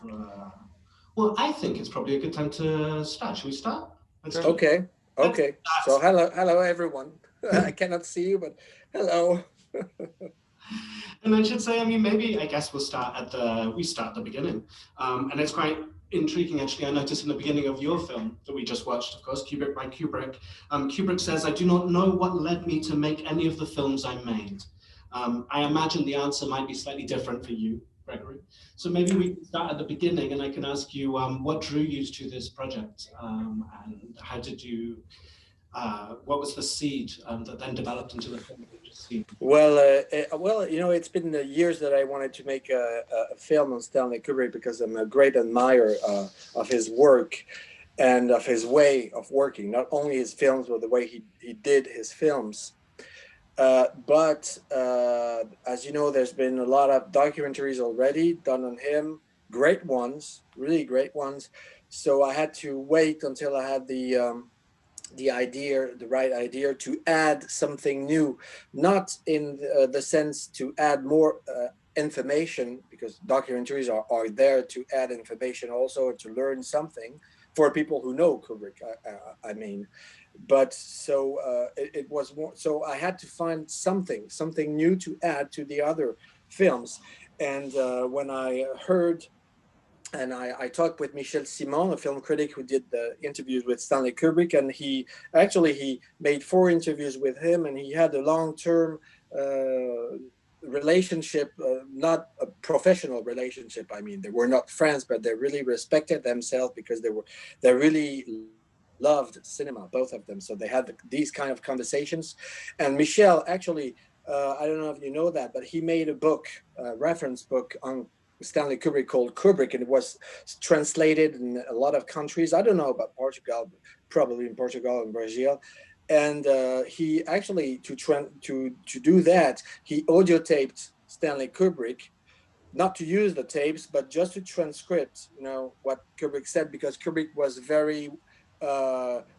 Well, I think it's probably a good time to start. Should we start? Let's do it. Okay, Let's okay. So hello everyone. I start. cannot see you, but hello. And I should say, I mean, maybe I guess we start at the beginning, and it's quite intriguing actually. I noticed in the beginning of your film that we just watched, of course, Kubrick by Kubrick. Kubrick says, "I do not know what led me to make any of the films I made." I imagine the answer might be slightly different for you, Gregory. So maybe we can start at the beginning, and I can ask you what drew you to this project, and how did you what was the seed that then developed into the film that we just seen? Well, it's been years that I wanted to make a film on Stanley Kubrick because I'm a great admirer of his work and of his way of working. Not only his films, but the way he did his films. But as you know, there's been a lot of documentaries already done on him, great ones, really great ones. So I had to wait until I had the right idea to add something new, not in the sense to add more information, because documentaries are there to add information also to learn something for people who know Kubrick. I mean, but so it was more. So I had to find something new to add to the other films, and when I heard and I talked with Michel Simon, a film critic who did the interviews with Stanley Kubrick, and he made 4 interviews with him, and he had a long-term relationship, not a professional relationship. I mean, they were not friends, but they really respected themselves because they really loved cinema, both of them. So they had these kind of conversations, and Michel actually. I don't know if you know that, but he made a book, a reference book on Stanley Kubrick called Kubrick, and it was translated in a lot of countries. I don't know about Portugal, but probably in Portugal and Brazil. And he actually to do that, he audio taped Stanley Kubrick, not to use the tapes, but just to transcript, what Kubrick said, because Kubrick was very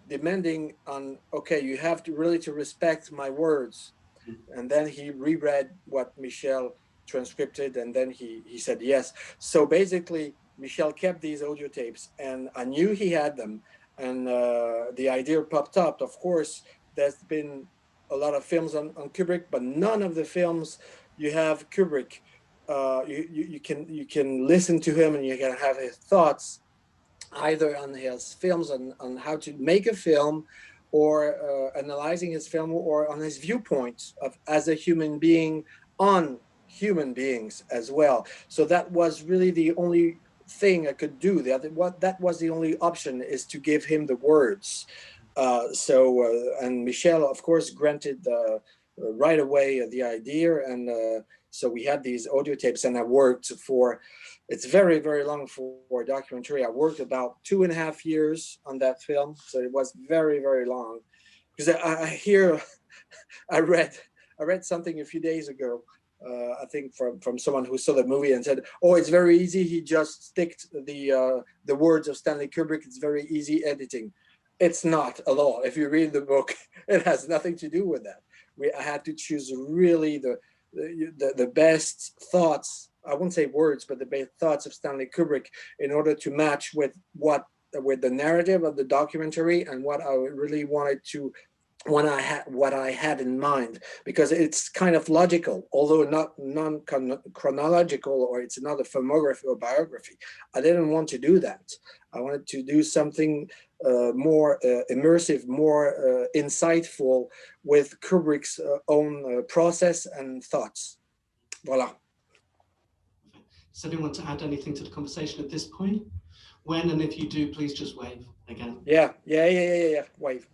demanding on. Okay, you have to really to respect my words, and then he reread what Michel transcripted, and then he said yes. So basically, Michel kept these audio tapes, and I knew he had them, and the idea popped up. Of course, there's been a lot of films on Kubrick, but none of the films you have Kubrick. You can listen to him, and you can have his thoughts either on his films, on how to make a film, or analyzing his film, or on his viewpoint of as a human being on human beings as well. So that was really the only thing I could do. That was the only option, is to give him the words. And Michel, of course, granted right away the idea, and so we had these audio tapes, and I worked for. It's very, very long for a documentary. I worked about 2.5 years on that film, so it was very, very long. Because I hear, I read, I read something a few days ago. I think from someone who saw the movie and said, "Oh, it's very easy. He just sticked the words of Stanley Kubrick. It's very easy editing." It's not at all. If you read the book, it has nothing to do with that. I had to choose really the best thoughts. I won't say words, but the best thoughts of Stanley Kubrick in order to match with the narrative of the documentary and what I really wanted to what I had in mind, because it's kind of logical, although not non chronological, or it's not a filmography or biography. I didn't want to do that. I wanted to do something more immersive, more insightful, with Kubrick's own process and thoughts. Voila. Does anyone want to add anything to the conversation at this point? When and if you do, please just wave again. Yeah. Wave.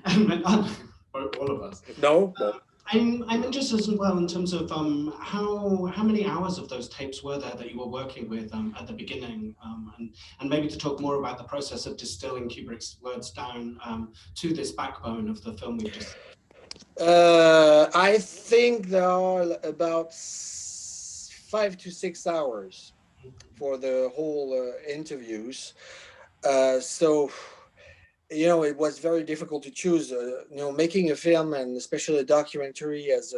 All of us. No, no. I'm interested as well in terms of how many hours of those tapes were there that you were working with at the beginning, and maybe to talk more about the process of distilling Kubrick's words down to this backbone of the film we've just. I think there are about 5 to 6 hours for the whole interviews. So it was very difficult to choose. Making a film, and especially a documentary, as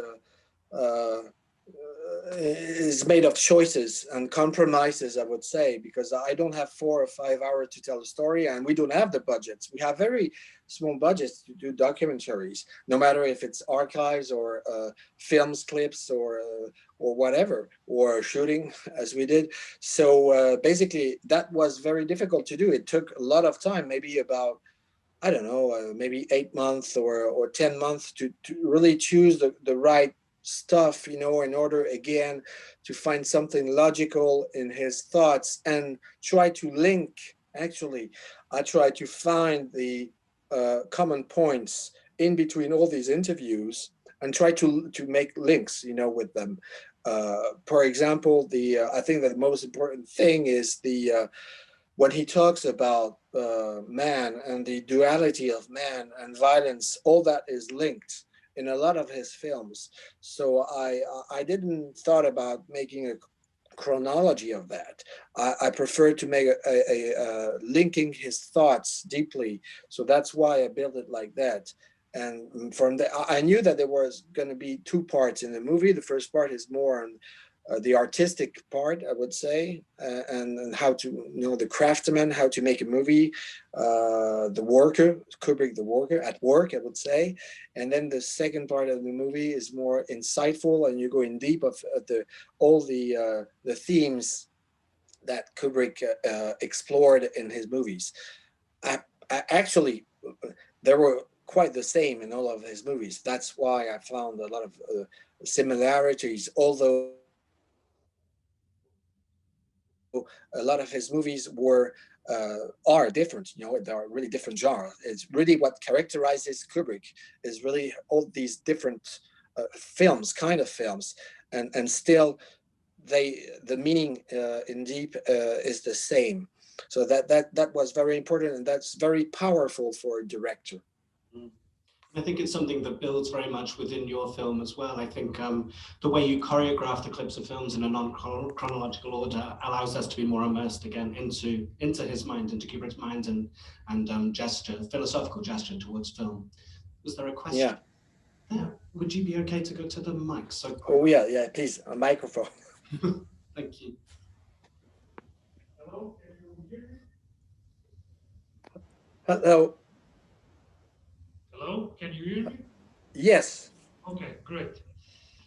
is made of choices and compromises, I would say, because I don't have 4 or 5 hours to tell a story, and we don't have the budgets. We have very small budgets to do documentaries, no matter if it's archives or films, clips, or whatever, or shooting as we did. So basically, that was very difficult to do. It took a lot of time, maybe about, I don't know, maybe 8 months or 10 months to really choose the right stuff, you know, in order again to find something logical in his thoughts and try to link. Actually, I try to find the common points in between all these interviews and try to make links, you know, with them. For example, the I think that the most important thing is the when he talks about man and the duality of man and violence, all that is linked in a lot of his films. So I didn't thought about making a chronology of that. I prefer to make a linking his thoughts deeply. So that's why I built it like that. And from the, I knew that there was going to be two parts in the movie. The first part is more on the artistic part, I would say, and how to, you know, the craftsman, how to make a movie, the worker, Kubrick, the worker at work, I would say. And then the second part of the movie is more insightful, and you go in deep of the all the themes that Kubrick explored in his movies. I actually, they were quite the same in all of his movies. That's why I found a lot of similarities, although a lot of his movies are different. You know, they are really different genres. It's really what characterizes Kubrick is really all these different kind of films, and still the meaning in deep is the same. So that was very important, and that's very powerful for a director. Mm. I think it's something that builds very much within your film as well. I think the way you choreograph the clips of films in a non-chronological order allows us to be more immersed again into his mind, into Kubrick's mind, and gesture, philosophical gesture towards film. Was there a question? Yeah. Yeah. Would you be okay to go to the mic? So. Oh yeah, please, a microphone. Thank you. Hello, can you hear me? Hello. Hello, can you hear me? Yes. Okay, great.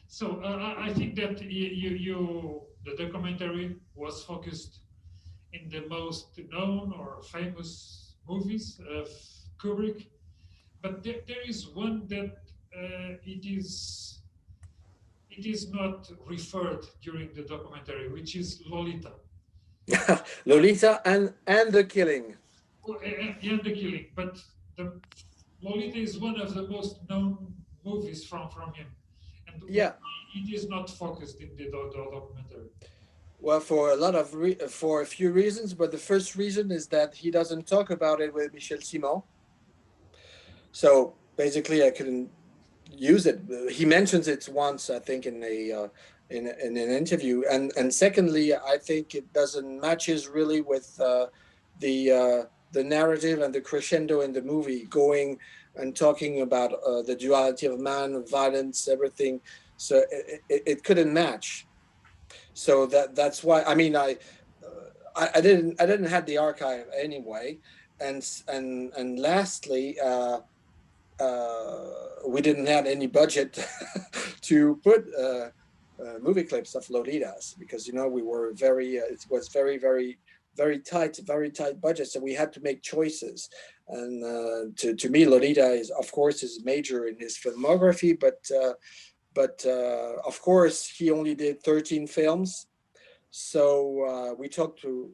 So I think that the documentary was focused in the most known or famous movies of Kubrick, but there is one that it is not referred during the documentary, which is Lolita. Lolita and the Killing. And the Killing, but the Lolita is one of the most known movies from him, and Yeah. it is not focused in the documentary. Well, for a lot of for a few reasons, but the first reason is that he doesn't talk about it with Michel Simon. So basically, I couldn't use it. He mentions it once, I think, in an interview, and secondly, I think it doesn't matches really with the narrative and the crescendo in the movie, going and talking about the duality of man, violence, everything. So it couldn't match. So that's why. I mean, I didn't have the archive anyway, and lastly. We didn't have any budget to put movie clips of Lolitas, because, you know, we were it was very tight budget, so we had to make choices. And to me, Lolita is, of course, is major in his filmography, but of course he only did 13 films. So we talked to,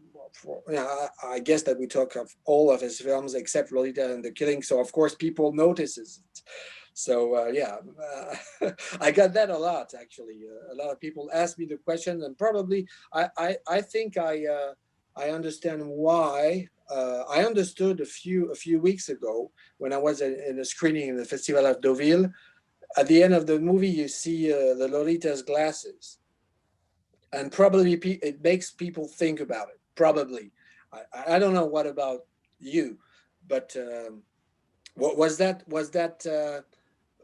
I guess that we talk of all of his films except Lolita and the Killing. So of course people notices it. So I got that a lot, actually. A lot of people ask me the question, and probably I think I understand why. I understood a few weeks ago when I was in a screening in the Festival of Deauville. At the end of the movie, you see the Lolita's glasses. And probably it makes people think about it. Probably, I don't know what about you, but what was that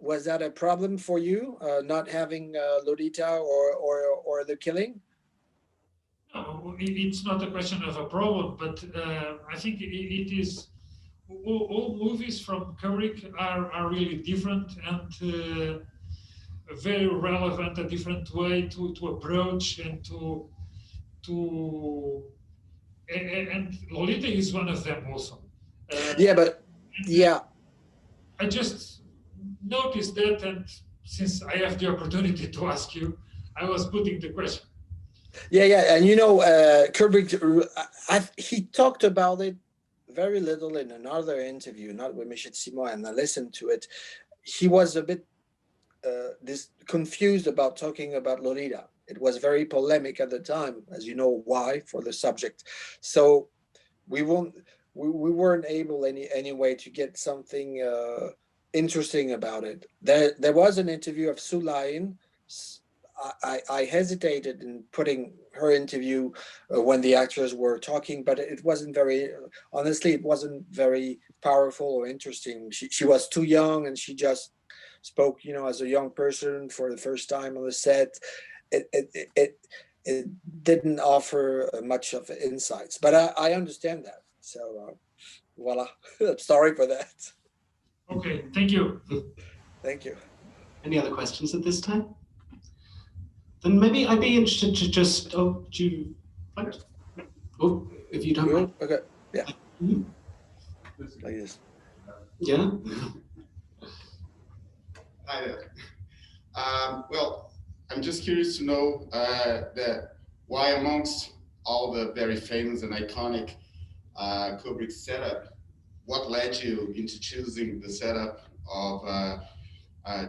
Was that a problem for you, not having Lolita or The Killing? No, it's not a question of a problem, but I think it is. All movies from Kubrick are really different and very relevant. A different way to approach and to and Lolita is one of them also. Yeah, but yeah. I just noticed that, and since I have the opportunity to ask you, I was putting the question. Yeah, and Kubrick, he talked about it very little in another interview, not with Michel Simon, and I listened to it. He was a bit confused about talking about Lolita. It was very polemic at the time, as you know why, for the subject. So we weren't able anyway to get something interesting about it. There was an interview of Sue Lyon. I hesitated in putting her interview when the actors were talking, but it wasn't very, honestly, it wasn't very powerful or interesting. She was too young and she just spoke, as a young person for the first time on the set. It didn't offer much of insights, but I understand that. So voila, I'm sorry for that. Okay, thank you. Thank you. Any other questions at this time? Then maybe I'd be interested to just, if you don't mind. Okay, yeah. Mm-hmm. Like this. Yeah. Hi there. Well, I'm just curious to know that why amongst all the very famous and iconic Kubrick setup, what led you into choosing the setup of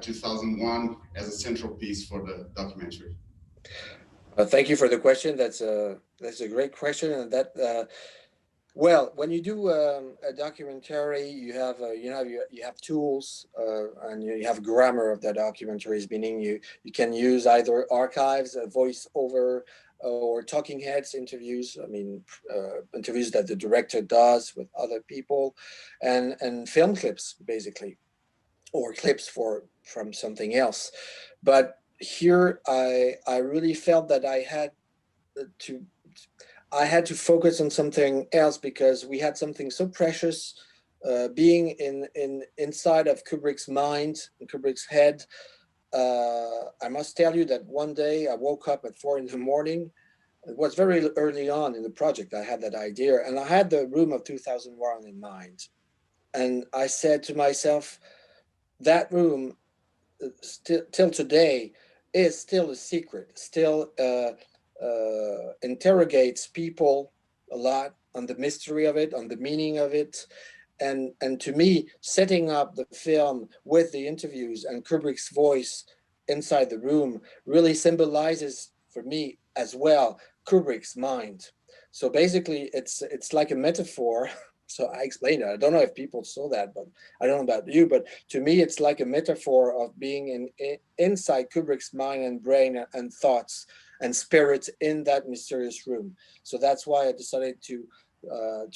2001 as a central piece for the documentary? Thank you for the question. That's a great question, and that well, when you do a documentary, you have tools and you have grammar of the documentaries, meaning you can use either archives, voiceover, or talking heads interviews. I mean, interviews that the director does with other people, and film clips basically, or clips from something else. But here, I really felt that I had to focus on something else because we had something so precious being inside of Kubrick's mind, Kubrick's head. I must tell you that one day I woke up at 4 a.m. It was very early on in the project. I had that idea, and I had the room of 2001 in mind. And I said to myself, that room, till today, is still a secret, still interrogates people a lot on the mystery of it, on the meaning of it. And to me, setting up the film with the interviews and Kubrick's voice inside the room really symbolizes for me as well Kubrick's mind. So basically, it's like a metaphor. So I explained it. I don't know if people saw that, but I don't know about you. But to me, it's like a metaphor of being inside Kubrick's mind and brain and thoughts and spirits in that mysterious room. So that's why I decided to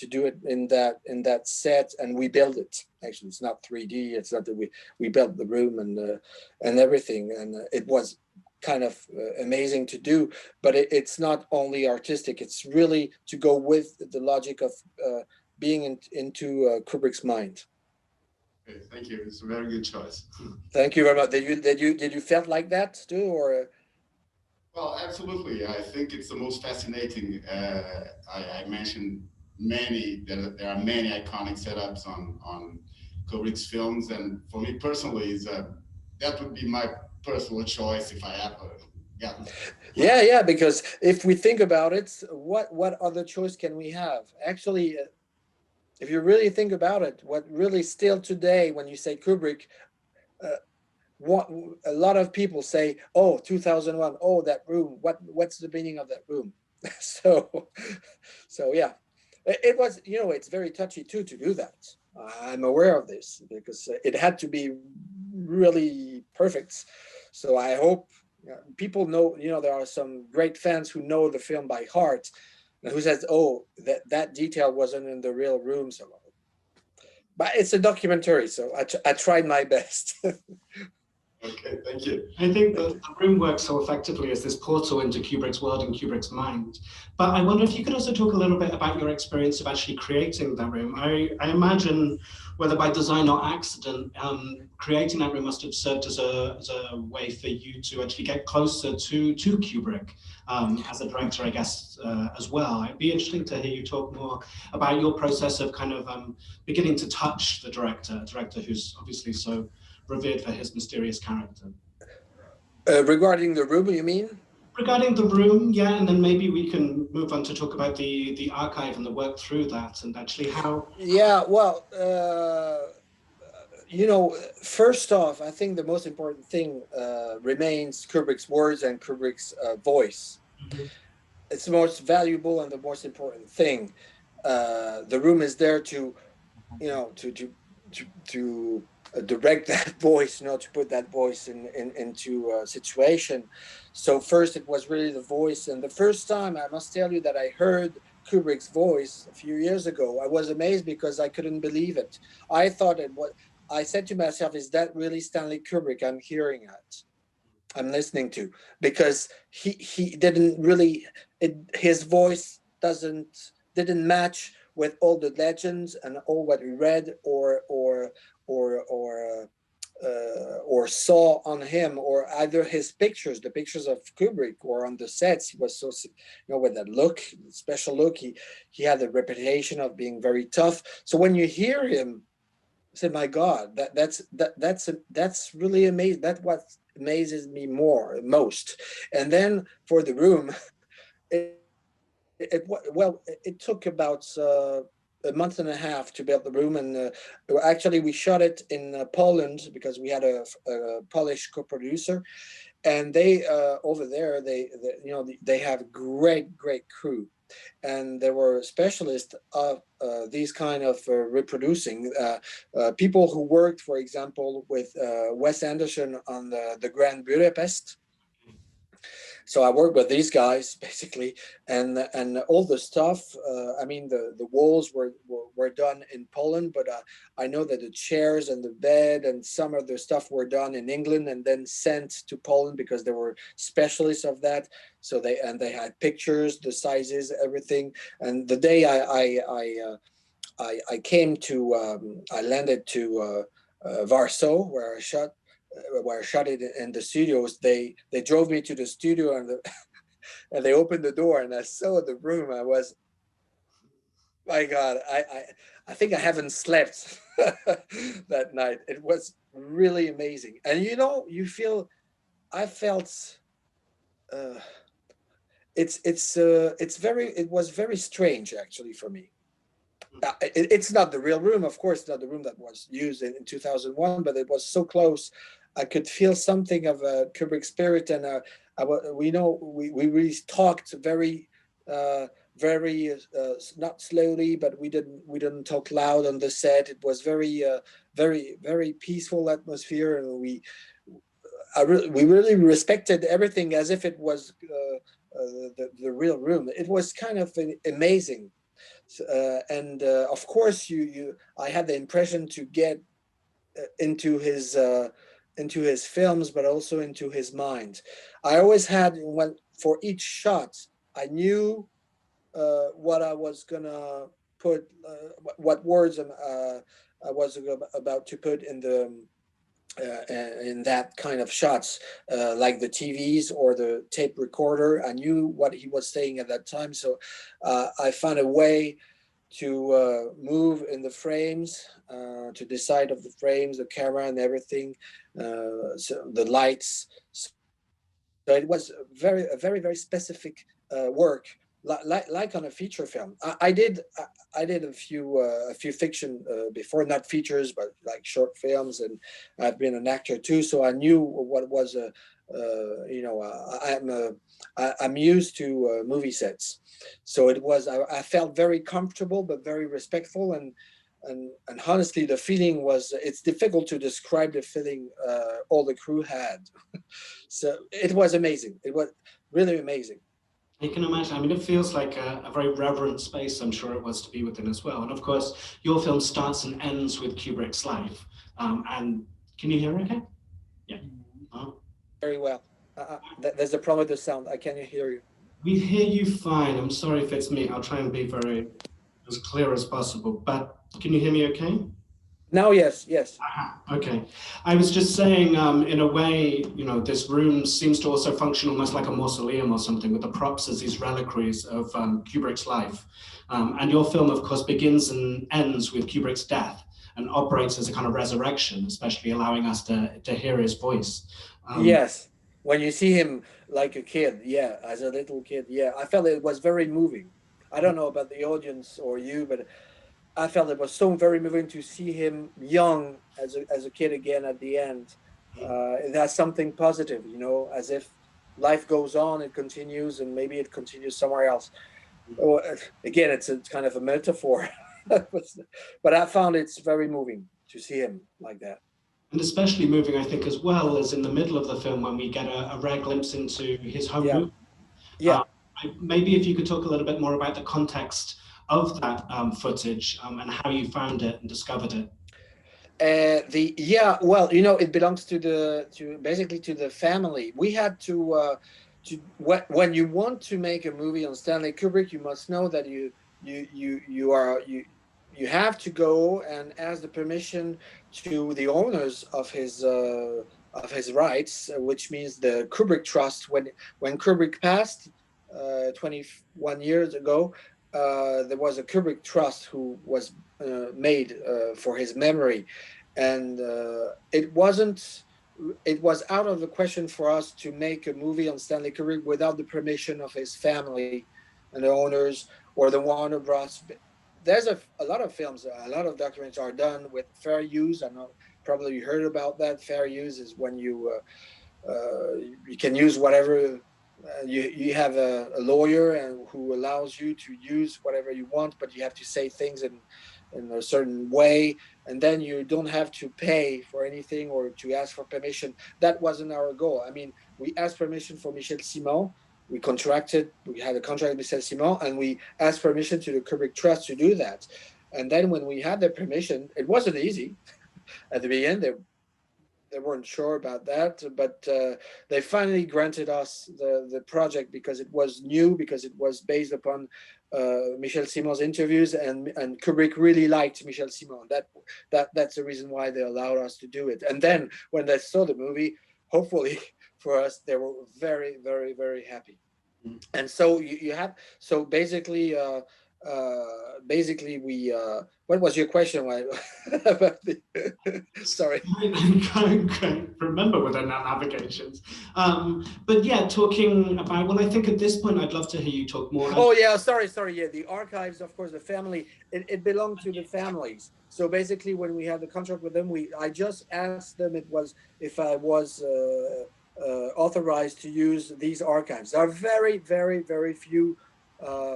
do it in that set, and we built it. Actually, it's not 3D. It's not that we built the room and everything, and it was kind of amazing to do. But it's not only artistic. It's really to go with the logic of being into Kubrick's mind. Okay, thank you. It's a very good choice. Thank you very much. Did you felt like that too, or? Well, absolutely. I think it's the most fascinating. I mentioned many. There are many iconic setups on Kubrick's films, and for me personally, that would be my personal choice if I have Yeah, because if we think about it, what other choice can we have? Actually, if you really think about it, what really still today, when you say Kubrick, what a lot of people say, oh, 2001, oh, that room, what's the meaning of that room? so yeah, it was, it's very touchy too to do that. I'm aware of this because it had to be really perfect. So I hope people know, there are some great fans who know the film by heart, who says, oh, that detail wasn't in the real room. So, But it's a documentary, so I tried my best. Okay, thank you. I think that the room works so effectively as this portal into Kubrick's world and Kubrick's mind. But I wonder if you could also talk a little bit about your experience of actually creating that room. I imagine, whether by design or accident, creating that room must have served as a way for you to actually get closer to Kubrick as a director, I guess, as well. It'd be interesting to hear you talk more about your process of kind of beginning to touch the director, a director who's obviously so revered for his mysterious character. Regarding the room, you mean? Regarding the room, yeah, and then maybe we can move on to talk about the archive and the work through that, and actually how. Yeah, well, you know, first off, I think the most important thing remains Kubrick's words and Kubrick's voice. Mhm. It's the most valuable and the most important thing. The room is there to, you know, to direct that voice, you know, to put that voice into a situation. So first, it was really the voice, and the first time I must tell you that I heard Kubrick's voice a few years ago, I was amazed because I couldn't believe it. I thought it was. I said to myself, "Is that really Stanley Kubrick I'm hearing at? I'm listening to?" Because he didn't really. His voice didn't match with all the legends and all what we read or saw on him, or either his pictures, the pictures of Kubrick, or on the sets. He was so, you know, with that look, special look. He had a reputation of being very tough. So when you hear him, say, "My God, that's really amazing." That's what amazes me most. And then for the room, it took about a month and a half to build the room, and actually we shot it in Poland because we had a Polish co-producer, and they over there they have great crew, and they were specialists of these kind of reproducing people who worked, for example, with Wes Anderson on the Grand Budapest. So I worked with these guys basically, and all the stuff. I mean, the walls were done in Poland, but I know that the chairs and the bed and some of the stuff were done in England and then sent to Poland because they were specialists of that. So they had pictures, the sizes, everything. And the day I came to, I landed to Warsaw, where I shot it in the studios. They drove me to the studio, and and they opened the door, and I saw the room. I was, my God, I think I haven't slept that night. It was really amazing, and you know, I felt. Uh, it was very strange actually for me. It's not the real room, of course, not the room that was used in 2001, but it was so close. I could feel something of a Kubrick spirit, and we really talked very, very not slowly, but we didn't talk loud on the set. It was very peaceful atmosphere, and we really respected everything as if it was the real room. It was kind of amazing. And of course, I had the impression to get into his films, but also into his mind. I always had, when for each shot, I knew what I was gonna put, what words I was about to put in that kind of shots, like the TVs or the tape recorder. I knew what he was saying at that time, so I found a way to move in the frames, to decide of the frames, the camera, and everything, so the lights. So it was a very specific work, like on a feature film. I did a few fiction before, not features, but like short films, and I've been an actor too, so I knew what was I'm used to movie sets, so it was I felt very comfortable but very respectful, and honestly, the feeling was, it's difficult to describe the feeling all the crew had. So it was amazing. It was really amazing. You can imagine, I mean, it feels like a very reverent space, I'm sure it was to be within as well. And of course, your film starts and ends with Kubrick's life. And can you hear okay? Yeah. Oh. Very well. There's a problem with the sound. I can't hear you. We hear you fine. I'm sorry if it's me. I'll try and be very as clear as possible. But can you hear me okay? Now, yes, yes. Aha, okay. I was just saying, in a way, you know, this room seems to also function almost like a mausoleum or something, with the props as these reliquaries of Kubrick's life. And your film, of course, begins and ends with Kubrick's death and operates as a kind of resurrection, especially allowing us to hear his voice. Yes. When you see him like a kid, yeah, as a little kid, yeah, I felt it was very moving. I don't know about the audience or you, but I felt it was so very moving to see him young as a kid again at the end. It has something positive, you know, as if life goes on, it continues, and maybe it continues somewhere else. Well, again, it's kind of a metaphor, but I found it's very moving to see him like that. And especially moving, I think, as well as in the middle of the film when we get a rare glimpse into his home Yeah, movie. yeah. Maybe if you could talk a little bit more about the context of that footage and how you found it and discovered it. The yeah, well, you know, it belongs to basically to the family. We had when you want to make a movie on Stanley Kubrick, you must know that you have to go and ask the permission to the owners of his rights, which means the Kubrick Trust. When Kubrick passed 21 years ago, there was a Kubrick Trust who was made for his memory, and it was out of the question for us to make a movie on Stanley Kubrick without the permission of his family and the owners or the Warner Bros. There's a lot of films, a lot of documentaries are done with fair use. I know probably you heard about that. Fair use is when you can use whatever. You have a lawyer and who allows you to use whatever you want, but you have to say things in a certain way, and then you don't have to pay for anything or to ask for permission. That wasn't our goal. I mean, we asked permission for Michel Simon. We had a contract with Michel Simon, and we asked permission to the Kubrick Trust to do that. And then when we had the permission, it wasn't easy at the beginning. They weren't sure about that, but they finally granted us the project because it was new, because it was based upon Michel Simon's interviews, and Kubrick really liked Michel Simon. That's the reason why they allowed us to do it. And then when they saw the movie, hopefully for us, they were very, very, very happy. And so you have basically we what was your question about the sorry. I'm trying to remember within our navigations. But yeah, talking about, well, I think at this point, I'd love to hear you talk more. Oh yeah, sorry. Yeah, the archives, of course, the family, it belonged to the families. So basically when we had the contract with them, I just asked them if I was authorized to use these archives. There are very, very, very few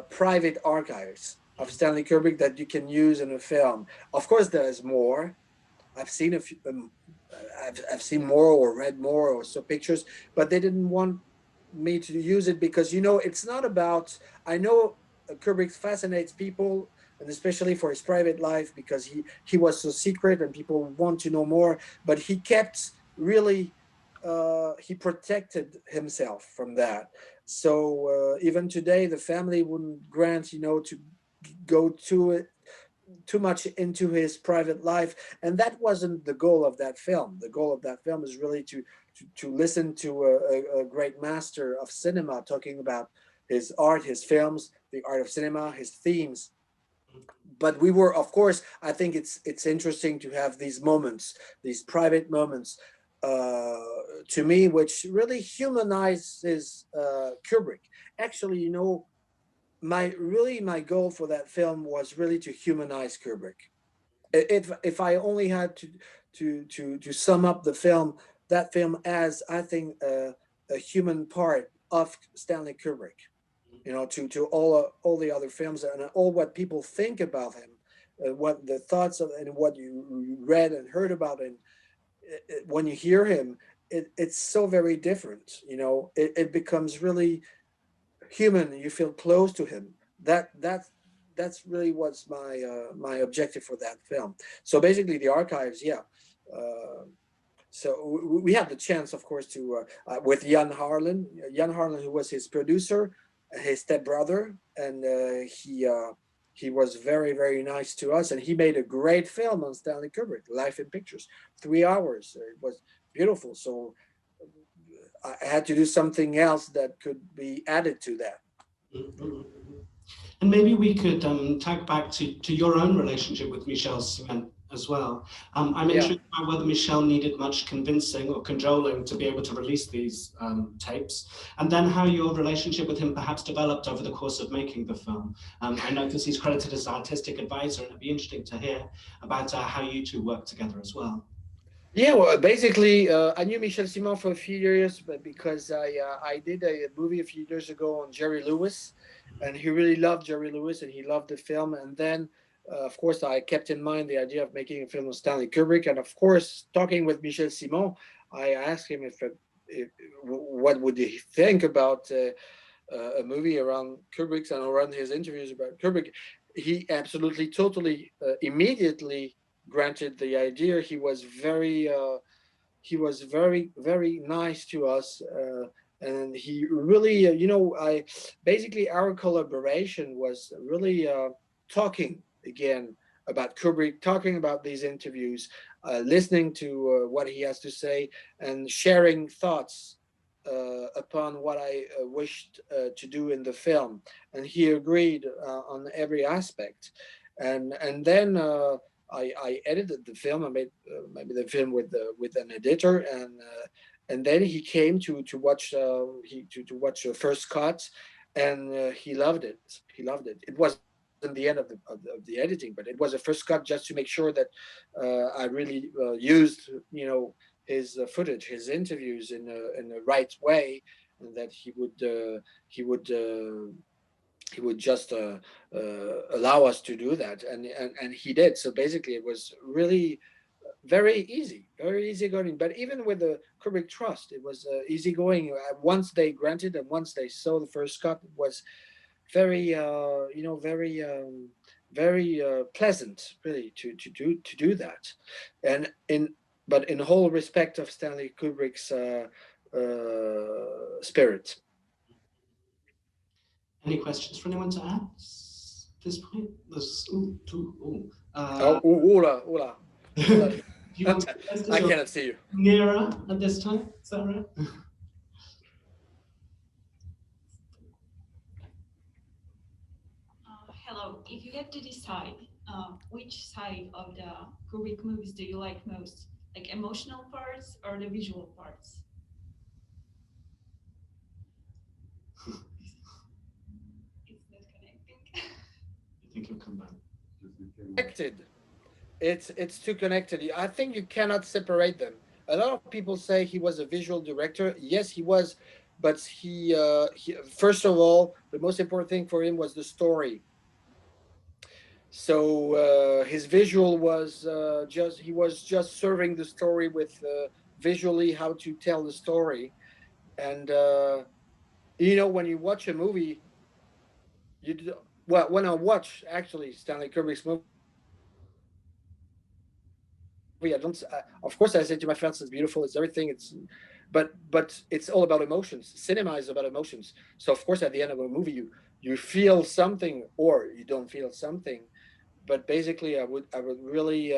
private archives of Stanley Kubrick that you can use in a film. Of course, there's more. I've seen a few. I've seen more or read more or saw pictures, but they didn't want me to use it because, you know, it's not about. I know Kubrick fascinates people, and especially for his private life, because he was so secret and people want to know more. But he kept really. He protected himself from that. So even today, the family wouldn't grant, you know, to go too much into his private life, and that wasn't the goal of that film. The goal of that film is really to listen to a great master of cinema talking about his art, his films, the art of cinema, his themes. But we were, of course, I think it's interesting to have these moments, these private moments, to me, which really humanizes Kubrick. Actually, you know, my goal for that film was really to humanize Kubrick. If I only had to sum up the film, that film as, I think, a human part of Stanley Kubrick. You know, to all the other films and all what people think about him, what the thoughts of and what you read and heard about him. When you hear him, it's so very different. You know, it becomes really human. You feel close to him. That's really what's my objective for that film. So basically, the archives, yeah. Uh, so we had the chance, of course, to with Jan Harlan, who was his producer, his stepbrother, and he was very nice to us, and he made a great film on Stanley Kubrick, Life in Pictures, 3 hours. It was beautiful. So I had to do something else that could be added to that. Mhm. And maybe we could tag back to your own relationship with Michel Ciment as well. I'm Yeah. intrigued by whether Michel needed much convincing or cajoling to be able to release these tapes, and then how your relationship with him perhaps developed over the course of making the film. I notice he's credited as artistic advisor, and it'd be interesting to hear about how you two work together as well. Yeah, well, basically, I knew Michel Simon for a few years, but because I did a movie a few years ago on Jerry Lewis, and he really loved Jerry Lewis, and he loved the film. And then, of course, I kept in mind the idea of making a film with Stanley Kubrick, and of course, talking with Michel Simon, I asked him if what would he think about a movie around Kubrick's and around his interviews about Kubrick. He absolutely, totally, immediately granted the idea. He was very nice to us, and he really, I basically our collaboration was really talking again about Kubrick, talking about these interviews, listening to what he has to say, and sharing thoughts upon what I wished to do in the film, and he agreed on every aspect, and then I edited the film. I made maybe the film with an editor, and then he came to watch to watch the first cut, and he loved it. He loved it. It wasn't the end of the editing, but it was a first cut just to make sure that I really used his footage, his interviews in the right way, and that he would just allow us to do that, and he did. So basically, it was really very easy going. But even with the Kubrick Trust, it was easy going. Once they granted and once they saw the first cut, it was very very pleasant, really, to do that. And in but in whole respect of Stanley Kubrick's spirit. Any questions for anyone to ask at this point? There's Oh, Ola. do you want to go first? I cannot see you. Nearer at this time, is that right? Hello. If you had to decide which side of the Kubrick movies do you like most, like emotional parts or the visual parts? It's not connecting. I think you'll come back. Connected. It's too connected. I think you cannot separate them. A lot of people say he was a visual director. Yes, he was, but he first of all, the most important thing for him was the story. So his visual was just serving the story with visually how to tell the story. And when you watch a movie, well, when I watch actually Stanley Kubrick's movie, I don't. Of course, I say to my friends, it's beautiful, it's everything, but it's all about emotions. Cinema is about emotions. So of course, at the end of a movie, you feel something or you don't feel something. But basically, I would really,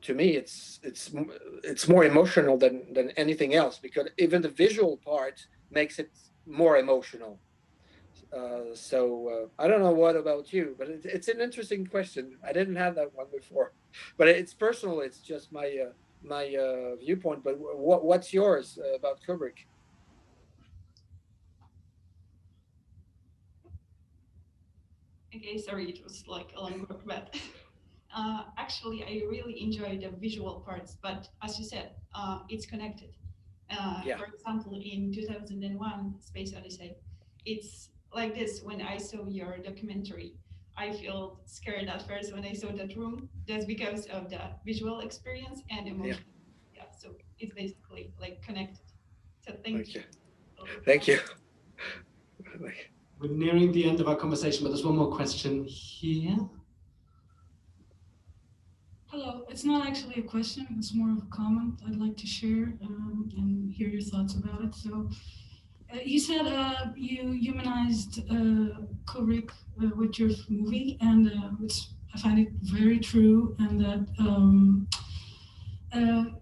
to me, it's more emotional than anything else, because even the visual part makes it more emotional. So I don't know what about you, but it's an interesting question. I didn't have that one before, but it's personal. It's just my viewpoint. But what's yours about Kubrick? Okay, sorry, it was like a long word, but actually, I really enjoy the visual parts. But as you said, it's connected. Yeah. For example, in 2001, Space Odyssey, it's like this. When I saw your documentary, I felt scared at first when I saw that room, just because of the visual experience and emotion. Yeah, so it's basically like connected. So thank you. Thank you. We're nearing the end of our conversation, but there's one more question here. Hello, it's not actually a question, it's more of a comment I'd like to share and hear your thoughts about it. So, you said you humanized Kubrick with your movie, and which I find it very true, and that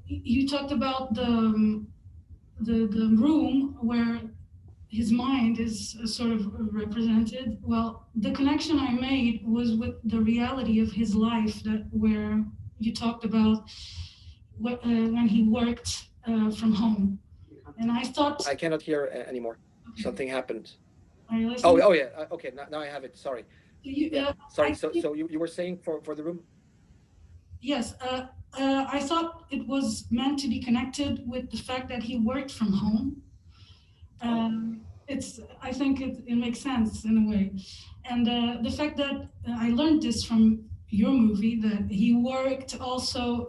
you talked about the room where his mind is sort of represented. Well, the connection I made was with the reality of his life, that where you talked about when he worked from home, and I thought I cannot hear anymore. Okay. Something happened. Are you listening? Oh yeah. Okay, now I have it. Sorry. Sorry. I So think- you were saying for the room? Yes, I thought it was meant to be connected with the fact that he worked from home. I think it makes sense in a way. And the fact that I learned this from your movie, that he worked also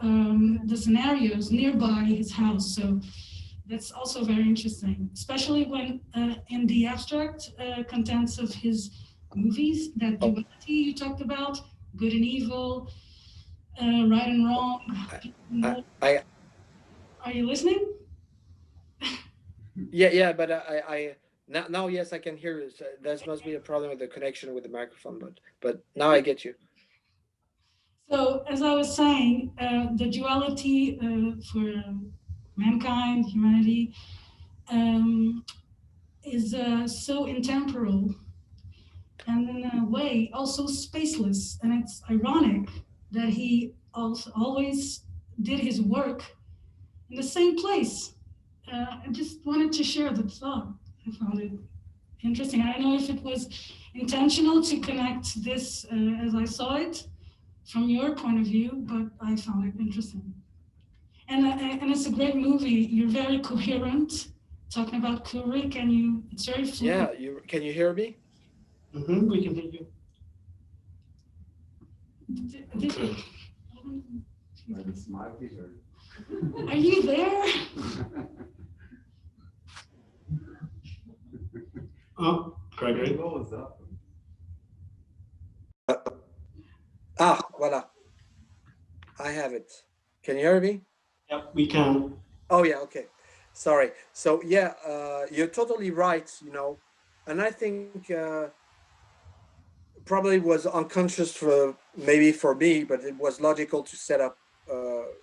the scenarios nearby his house. So that's also very interesting, especially when in the abstract contents of his movies, that duality you talked about, good and evil, right and wrong. Are you listening? Yeah, but I now yes I can hear you. So there must be a problem with the connection with the microphone, but now I get you. So, as I was saying, the duality for mankind, humanity, is so intemporal, and in a way also spaceless. And it's ironic that he also always did his work in the same place. I just wanted to share the thought. I found it interesting. I don't know if it was intentional to connect this as I saw it from your point of view, but I found it interesting. And it's a great movie. You're very coherent, talking about Kubrick, and it's very fluid. Yeah, can you hear me? We can hear you. Are you there? Oh, Gregory. Voila. I have it. Can you hear me? Yep, we can. Oh yeah, okay. Sorry. So yeah, you're totally right, and I think probably was unconscious maybe for me, but it was logical to set up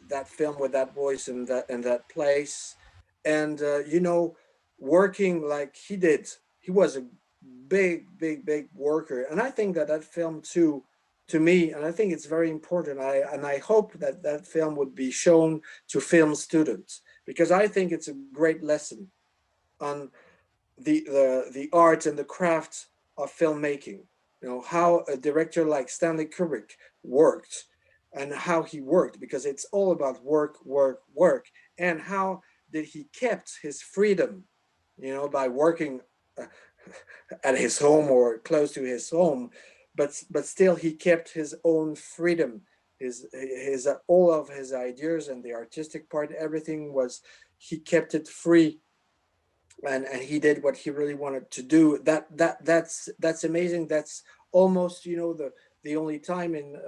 that film with that voice and that place, and working like he did. He was a big worker, and I think that film too, to me, and I think it's very important. I hope that film would be shown to film students, because I think it's a great lesson on the art and the craft of filmmaking. How a director like Stanley Kubrick worked, and how he worked, because it's all about work, and how did he kept his freedom, by working at his home or close to his home, but still he kept his own freedom, his all of his ideas and the artistic part, everything he kept it free, and he did what he really wanted to do. That's amazing. That's almost the only time in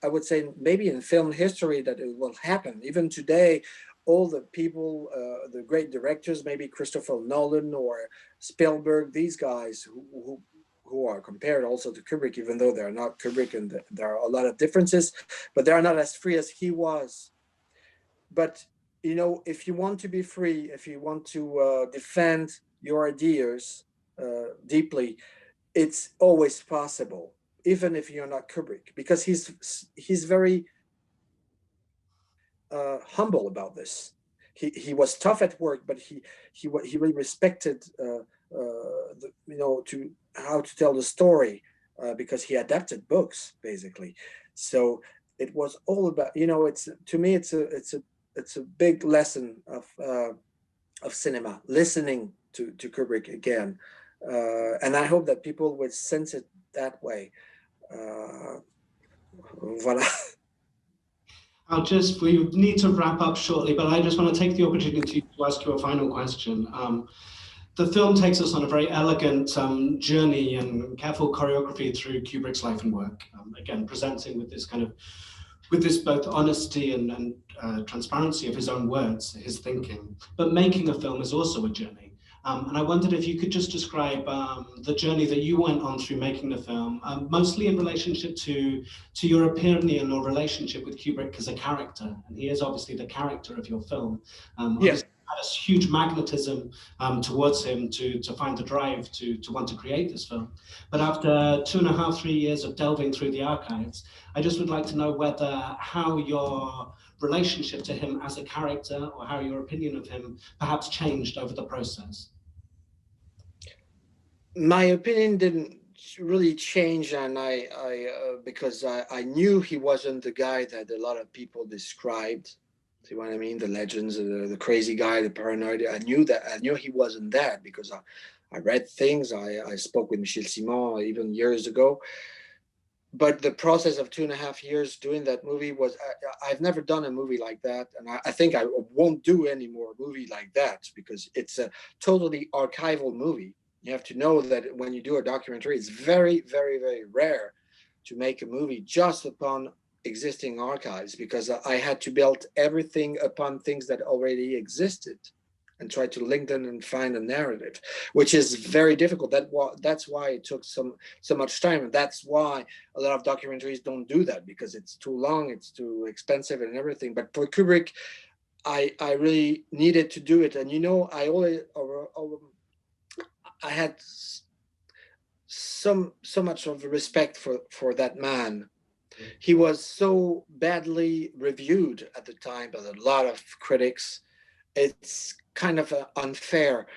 I would say maybe in film history that it will happen. Even today, all the people, the great directors, maybe Christopher Nolan or Spielberg, these guys who are compared also to Kubrick, even though they're not Kubrick, and there are a lot of differences, but they are not as free as he was. But if you want to be free, if you want to defend your ideas deeply, it's always possible, even if you're not Kubrick, because he's very humble about this. He was tough at work, but he really respected to how to tell the story, because he adapted books basically. So it was all about, it's, to me, it's a big lesson of cinema, listening to Kubrick again, and I hope that people would sense it that way. Voilà. We need to wrap up shortly, but I just want to take the opportunity to ask you a final question. the film takes us on a very elegant journey and careful choreography through Kubrick's life and work. Again, presenting with this kind of, with this both honesty and transparency of his own words, his thinking. But making a film is also a journey. And I wondered if you could just describe the journey that you went on through making the film, mostly in relationship to your opinion or relationship with Kubrick as a character. And he is obviously the character of your film. Yes. Had a huge magnetism towards him to find the drive to want to create this film. But after 2.5, 3 years of delving through the archives, I just would like to know how your relationship to him as a character or how your opinion of him perhaps changed over the process. My opinion didn't really change, and because I knew he wasn't the guy that a lot of people described. See what I mean? The legends, the crazy guy, the paranoid. I knew that. I knew he wasn't that because I read things. I spoke with Michel Simon even years ago. But the process of 2.5 years doing that movie was, I've never done a movie like that. And I think I won't do any more movie like that because it's a totally archival movie. You have to know that when you do a documentary, it's very, very, very rare to make a movie just upon existing archives because I had to build everything upon things that already existed and try to link them and find a narrative, which is very difficult. That's why it took so much time. And that's why a lot of documentaries don't do that because it's too long, it's too expensive and everything. But for Kubrick, I really needed to do it. And I had so much of respect for that man. He was so badly reviewed at the time by a lot of critics. It's kind of unfair.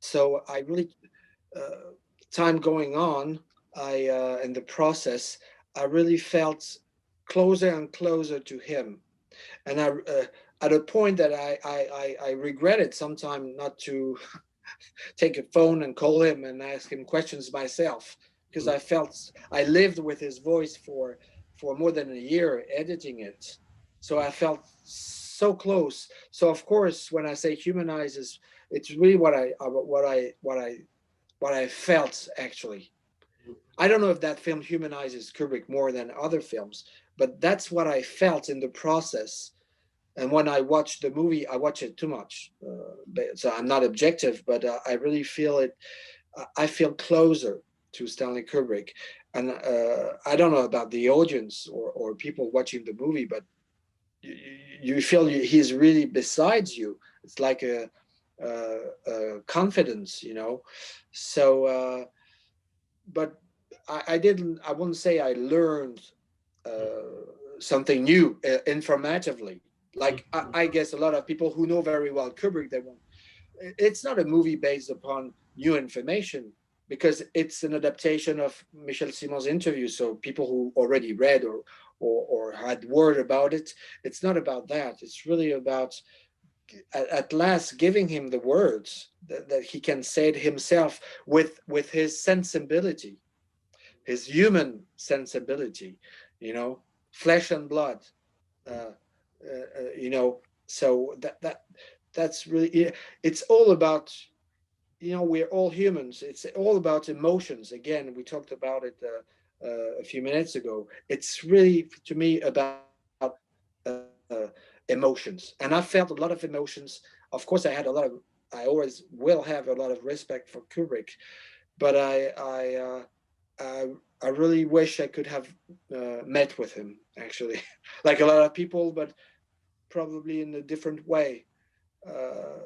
So I really, time going on, in the process, I really felt closer and closer to him. And at a point that I regretted sometime not to take a phone and call him and ask him questions myself, because I lived with his voice for more than a year editing it. So I felt so close. So of course, when I say humanizes, it's really what I felt actually. I don't know if that film humanizes Kubrick more than other films, but that's what I felt in the process. And when I watch the movie, I watch it too much. So I'm not objective, but I really feel it. I feel closer to Stanley Kubrick. And I don't know about the audience or people watching the movie, but you feel he's really besides you. It's like a confidence, you know. So, but I wouldn't say I learned something new informatively. Like I guess a lot of people who know very well Kubrick, they won't. It's not a movie based upon new information because it's an adaptation of Michel Simon's interview. So people who already read or had word about it, it's not about that. It's really about at last giving him the words that he can say it himself with his sensibility, his human sensibility, you know, flesh and blood. You know, so that's really, it's all about, you know, we're all humans. It's all about emotions. Again, we talked about it a few minutes ago. It's really, to me, about emotions. And I felt a lot of emotions. Of course, I always will have a lot of respect for Kubrick, but I really wish I could have met with him, actually, like a lot of people, but probably in a different way,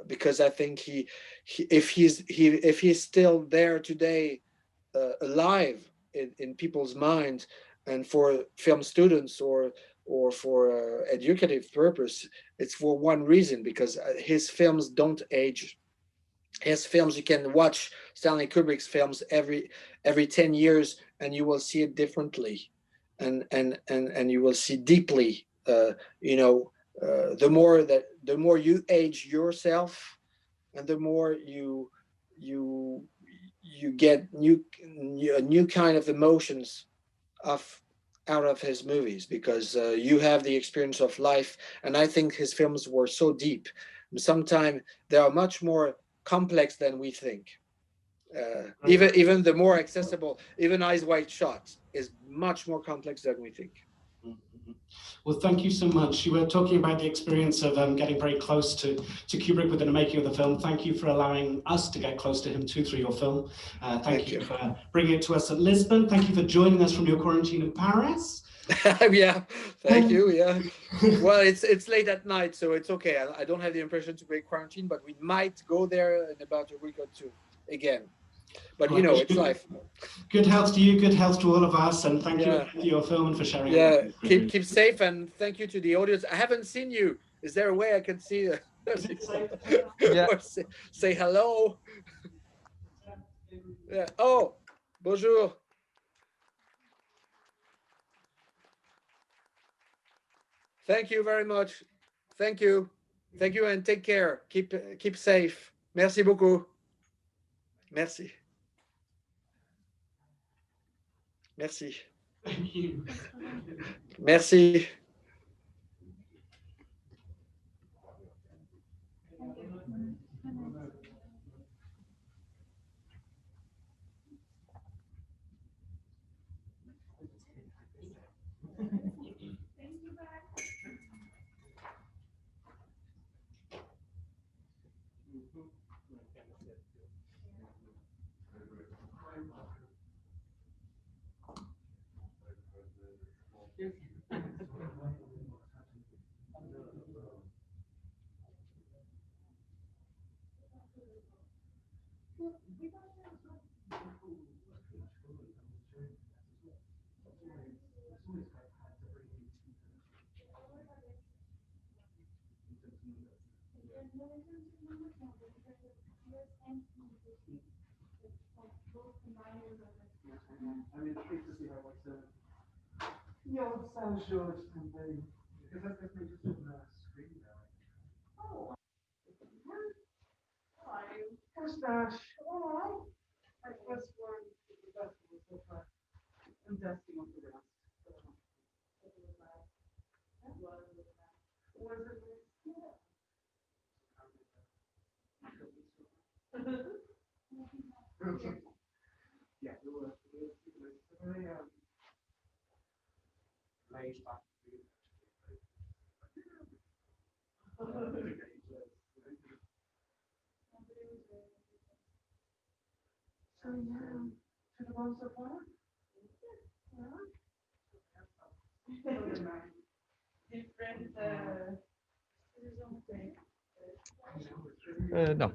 because I think if he's still there today, alive in people's minds, and for film students or for educative purpose, it's for one reason, because his films don't age. His films, you can watch Stanley Kubrick's films every 10 years and you will see it differently, and you will see deeply. You know, the more you age yourself, and the more you get a new kind of emotions out of his movies, because you have the experience of life. And I think his films were so deep. Sometimes they are much more complex than we think. Even the more accessible, even Eyes Wide Shut is much more complex than we think. Well, thank you so much. You were talking about the experience of getting very close to Kubrick within the making of the film. Thank you for allowing us to get close to him too through your film. Thank you for bringing it to us at Lisbon. Thank you for joining us from your quarantine in Paris. Yeah, thank you. Yeah, well, it's late at night, so it's okay. I don't have the impression to break quarantine, but we might go there in about a week or two again. But you know, it's life. Good health to you, good health to all of us, and thank you for your film and for sharing. Yeah, keep safe, and thank you to the audience. I haven't seen you. Is there a way I can see? Or say hello? Yeah. Oh, bonjour. Thank you very much. Thank you, and take care. Keep safe. Merci beaucoup. Merci. Merci. Thank you. Merci. No.